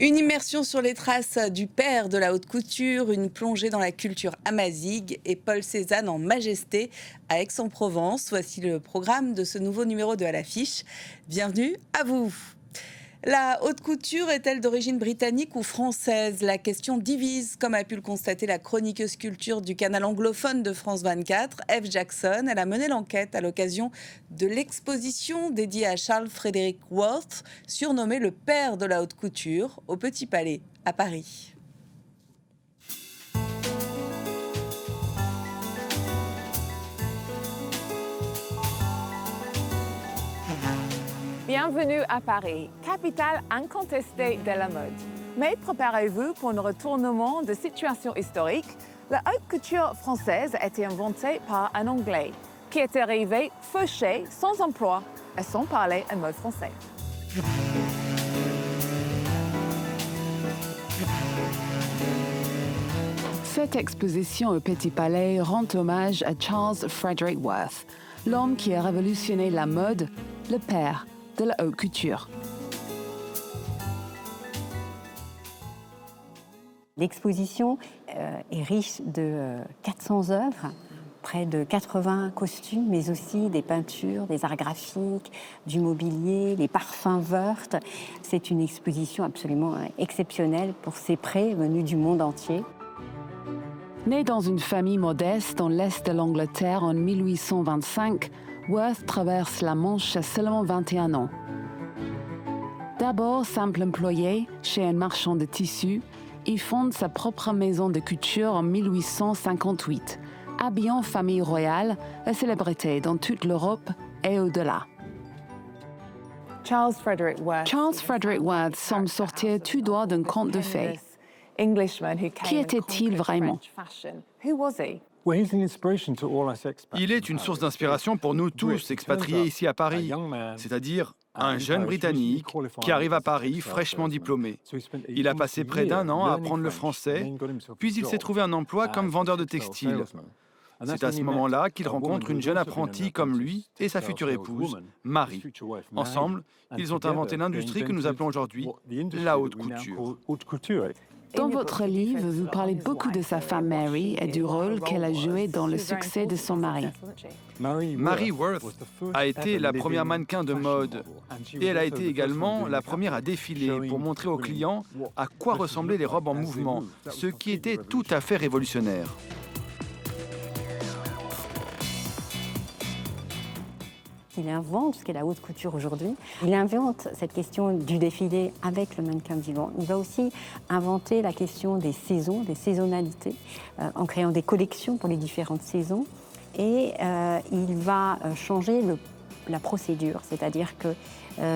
Une immersion sur les traces du père de la haute couture, une plongée dans la culture amazigh et Paul Cézanne en majesté à Aix-en-Provence. Voici le programme de ce nouveau numéro de À l'affiche. Bienvenue à vous. La haute couture est-elle d'origine britannique ou française? La question divise, comme a pu le constater la chroniqueuse culture du canal anglophone de France 24, Eve Jackson. Elle a mené l'enquête à l'occasion de l'exposition dédiée à Charles Frederick Worth, surnommé le père de la haute couture, au Petit Palais, à Paris. Bienvenue à Paris, capitale incontestée de la mode. Mais préparez-vous pour un retournement de situation historique. La haute couture française a été inventée par un Anglais qui est arrivé fauché, sans emploi et sans parler un mot français. Cette exposition au Petit Palais rend hommage à Charles Frederick Worth, l'homme qui a révolutionné la mode, le père de la haute couture. L'exposition est riche de 400 œuvres, près de 80 costumes, mais aussi des peintures, des arts graphiques, du mobilier, les parfums Worth. C'est une exposition absolument exceptionnelle pour ses prêts venus du monde entier. Né dans une famille modeste dans l'est de l'Angleterre en 1825, Worth traverse la Manche à seulement 21 ans. D'abord simple employé chez un marchand de tissus, il fonde sa propre maison de couture en 1858, habillant famille royale et célébrités dans toute l'Europe et au-delà. Charles Frederick Worth semble sortir tout droit d'un conte de fées. Qui était-il vraiment? Il est une source d'inspiration pour nous tous expatriés ici à Paris, c'est-à-dire un jeune Britannique qui arrive à Paris fraîchement diplômé. Il a passé près d'un an à apprendre le français, puis il s'est trouvé un emploi comme vendeur de textiles. C'est à ce moment-là qu'il rencontre une jeune apprentie comme lui et sa future épouse, Marie. Ensemble, ils ont inventé l'industrie que nous appelons aujourd'hui la haute couture. Dans votre livre, vous parlez beaucoup de sa femme Mary et du rôle qu'elle a joué dans le succès de son mari. Mary Worth a été la première mannequin de mode et elle a été également la première à défiler pour montrer aux clients à quoi ressemblaient les robes en mouvement, ce qui était tout à fait révolutionnaire. Il invente ce qu'est la haute couture aujourd'hui. Il invente cette question du défilé avec le mannequin vivant. Il va aussi inventer la question des saisons, des saisonnalités, en créant des collections pour les différentes saisons. Et il va changer la procédure, c'est-à-dire que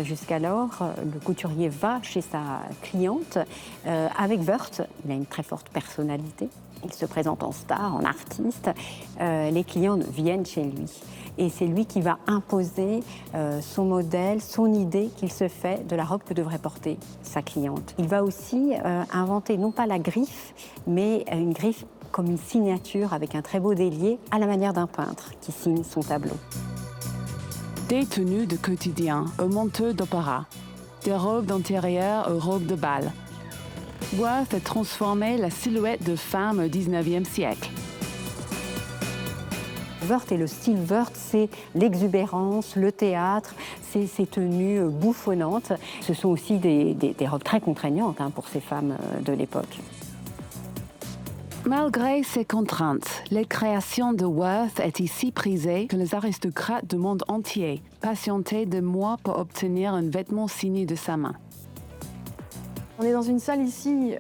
jusqu'alors, le couturier va chez sa cliente. Avec Worth, il a une très forte personnalité. Il se présente en star, en artiste. Les clients viennent chez lui. Et c'est lui qui va imposer son modèle, son idée qu'il se fait de la robe que devrait porter sa cliente. Il va aussi inventer non pas la griffe, mais une griffe comme une signature avec un très beau délié à la manière d'un peintre qui signe son tableau. Des tenues de quotidien aux monteux d'opéra, des robes d'intérieur aux robes de bal. Worth a transformé la silhouette de femme au XIXe siècle. Worth et le style Worth, c'est l'exubérance, le théâtre, c'est ces tenues bouffonnantes. Ce sont aussi des robes très contraignantes pour ces femmes de l'époque. Malgré ces contraintes, les créations de Worth étaient si prisées que les aristocrates du monde entier patientaient des mois pour obtenir un vêtement signé de sa main. On est dans une salle ici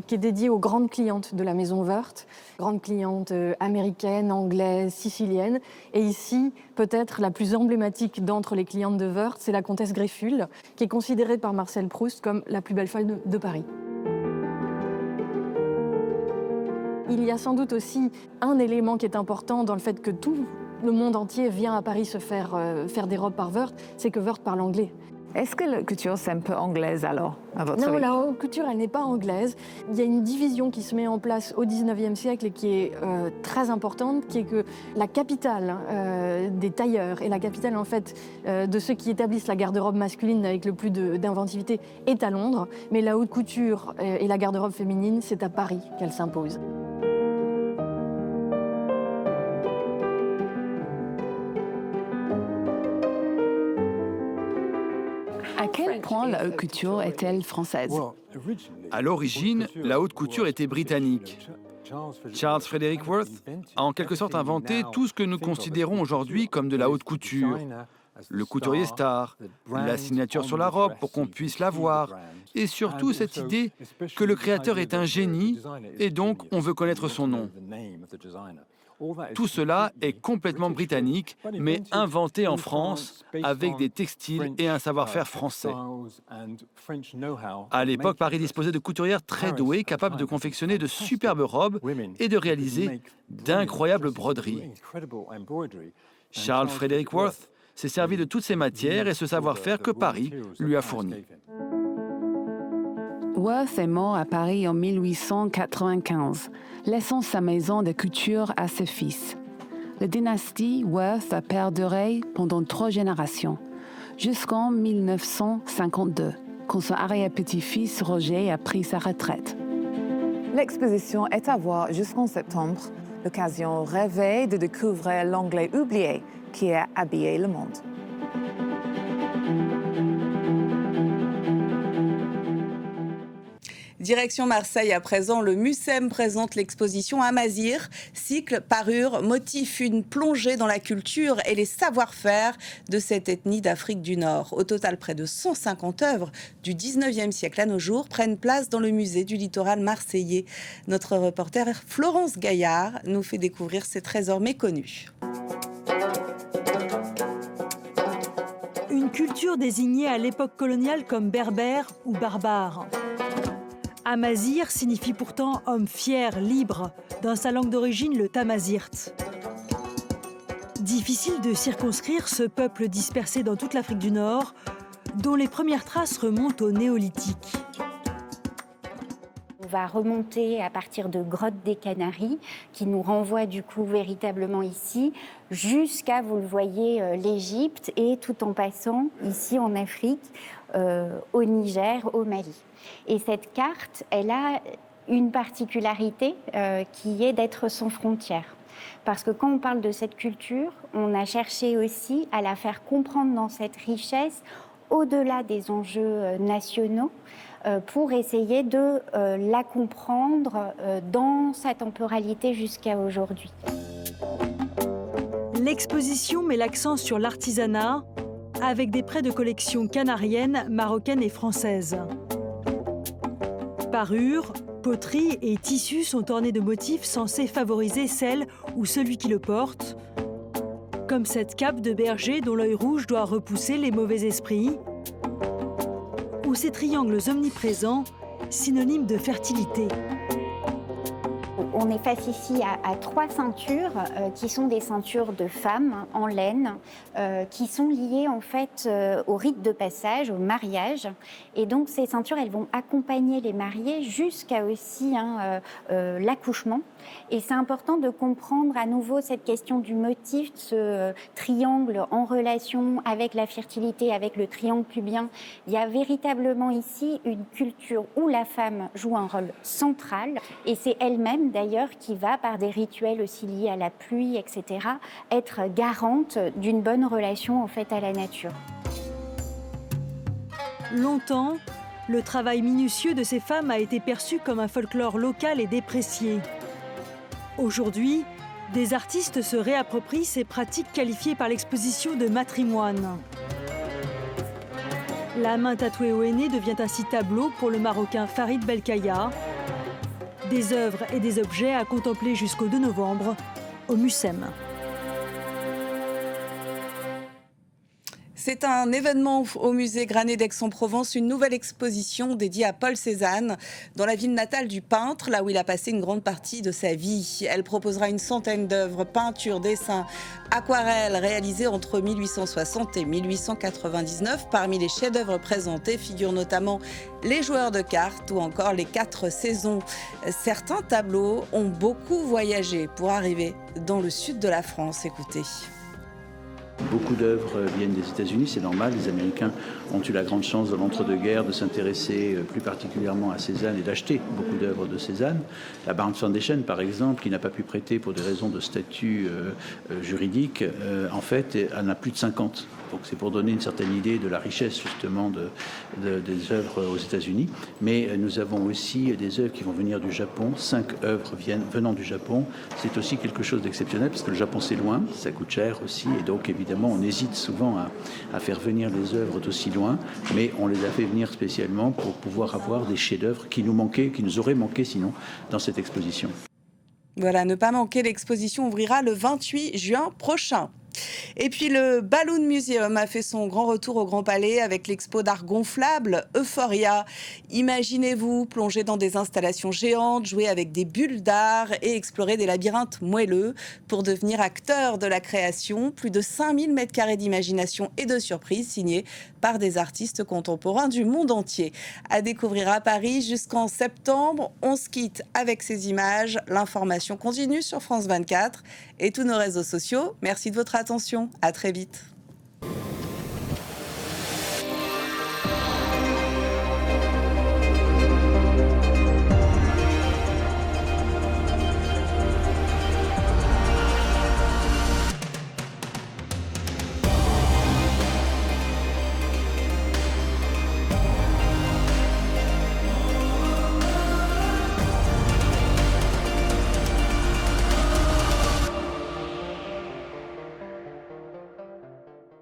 qui est dédiée aux grandes clientes de la maison Worth, grandes clientes américaines, anglaises, siciliennes. Et ici, peut-être la plus emblématique d'entre les clientes de Worth, c'est la comtesse Greffule, qui est considérée par Marcel Proust comme la plus belle femme de Paris. Il y a sans doute aussi un élément qui est important dans le fait que tout le monde entier vient à Paris se faire des robes par Worth, c'est que Worth parle anglais. Est-ce que la couture, c'est un peu anglaise alors, à votre avis? Non, la haute couture, elle n'est pas anglaise. Il y a une division qui se met en place au 19e siècle et qui est très importante, qui est que la capitale des tailleurs et la capitale en fait de ceux qui établissent la garde-robe masculine avec le plus d'inventivité est à Londres, mais la haute couture et la garde-robe féminine, c'est à Paris qu'elle s'impose. À quel point la haute couture est-elle française? À l'origine, la haute couture était britannique. Charles Frederick Worth a en quelque sorte inventé tout ce que nous considérons aujourd'hui comme de la haute couture. Le couturier star, la signature sur la robe pour qu'on puisse la voir, et surtout cette idée que le créateur est un génie et donc on veut connaître son nom. Tout cela est complètement britannique, mais inventé en France avec des textiles et un savoir-faire français. À l'époque, Paris disposait de couturières très douées, capables de confectionner de superbes robes et de réaliser d'incroyables broderies. Charles Frederick Worth s'est servi de toutes ces matières et ce savoir-faire que Paris lui a fourni. Worth est mort à Paris en 1895, laissant sa maison de couture à ses fils. La dynastie Worth a perduré pendant 3 générations, jusqu'en 1952, quand son arrière-petit-fils Roger a pris sa retraite. L'exposition est à voir jusqu'en septembre, l'occasion rêvée de découvrir l'anglais oublié qui a habillé le monde. Direction Marseille à présent, le Mucem présente l'exposition Amazir, cycle, parure, motif, une plongée dans la culture et les savoir-faire de cette ethnie d'Afrique du Nord. Au total, près de 150 œuvres du 19e siècle à nos jours prennent place dans le musée du littoral marseillais. Notre reporter Florence Gaillard nous fait découvrir ces trésors méconnus. Une culture désignée à l'époque coloniale comme berbère ou barbare. Amazir signifie pourtant homme fier, libre, dans sa langue d'origine le tamazirt. Difficile de circonscrire ce peuple dispersé dans toute l'Afrique du Nord, dont les premières traces remontent au néolithique. On va remonter à partir de Grotte des Canaries, qui nous renvoie du coup véritablement ici, jusqu'à, vous le voyez, l'Égypte et tout en passant ici en Afrique, au Niger, au Mali. Et cette carte, elle a une particularité qui est d'être sans frontières. Parce que quand on parle de cette culture, on a cherché aussi à la faire comprendre dans cette richesse, au-delà des enjeux nationaux, pour essayer de la comprendre dans sa temporalité jusqu'à aujourd'hui. L'exposition met l'accent sur l'artisanat, avec des prêts de collection canariennes, marocaines et françaises. Parures, poteries et tissus sont ornés de motifs censés favoriser celle ou celui qui le porte, comme cette cape de berger dont l'œil rouge doit repousser les mauvais esprits, ou ces triangles omniprésents, synonymes de fertilité. On est face ici à 3 ceintures qui sont des ceintures de femmes en laine qui sont liées en fait au rite de passage, au mariage. Et donc ces ceintures, elles vont accompagner les mariés jusqu'à aussi l'accouchement. Et c'est important de comprendre à nouveau cette question du motif, ce triangle en relation avec la fertilité, avec le triangle pubien. Il y a véritablement ici une culture où la femme joue un rôle central et c'est elle-même d'ailleurs qui va, par des rituels aussi liés à la pluie, etc., être garante d'une bonne relation en fait à la nature. Longtemps, le travail minutieux de ces femmes a été perçu comme un folklore local et déprécié. Aujourd'hui, des artistes se réapproprient ces pratiques qualifiées par l'exposition de matrimoine. La main tatouée au henné devient ainsi tableau pour le Marocain Farid Belkaya. Des œuvres et des objets à contempler jusqu'au 2 novembre au Mucem. C'est un événement au musée Granet d'Aix-en-Provence, une nouvelle exposition dédiée à Paul Cézanne, dans la ville natale du peintre, là où il a passé une grande partie de sa vie. Elle proposera une centaine d'œuvres, peintures, dessins, aquarelles réalisées entre 1860 et 1899. Parmi les chefs-d'œuvre présentés figurent notamment les joueurs de cartes ou encore les 4 saisons. Certains tableaux ont beaucoup voyagé pour arriver dans le sud de la France. Écoutez. Beaucoup d'œuvres viennent des États-Unis, c'est normal. Les Américains ont eu la grande chance de l'entre-deux-guerres de s'intéresser plus particulièrement à Cézanne et d'acheter beaucoup d'œuvres de Cézanne. La Barnes Foundation, par exemple, qui n'a pas pu prêter pour des raisons de statut juridique, en fait, en a plus de 50. Donc c'est pour donner une certaine idée de la richesse justement des œuvres aux États-Unis. Mais nous avons aussi des œuvres qui vont venir du Japon. 5 œuvres venant du Japon. C'est aussi quelque chose d'exceptionnel parce que le Japon c'est loin, ça coûte cher aussi. Et donc évidemment on hésite souvent à faire venir les œuvres d'aussi loin. Mais on les a fait venir spécialement pour pouvoir avoir des chefs-d'œuvre qui nous manquaient, qui nous auraient manqué sinon dans cette exposition. Voilà, ne pas manquer, l'exposition ouvrira le 28 juin prochain. Et puis le Balloon Museum a fait son grand retour au Grand Palais avec l'expo d'art gonflable Euphoria. Imaginez-vous plonger dans des installations géantes, jouer avec des bulles d'art et explorer des labyrinthes moelleux pour devenir acteur de la création. Plus de 5000 m² d'imagination et de surprises signés par des artistes contemporains du monde entier. À découvrir à Paris jusqu'en septembre. On se quitte avec ces images. L'information continue sur France 24 et tous nos réseaux sociaux. Merci de votre attention. À très vite.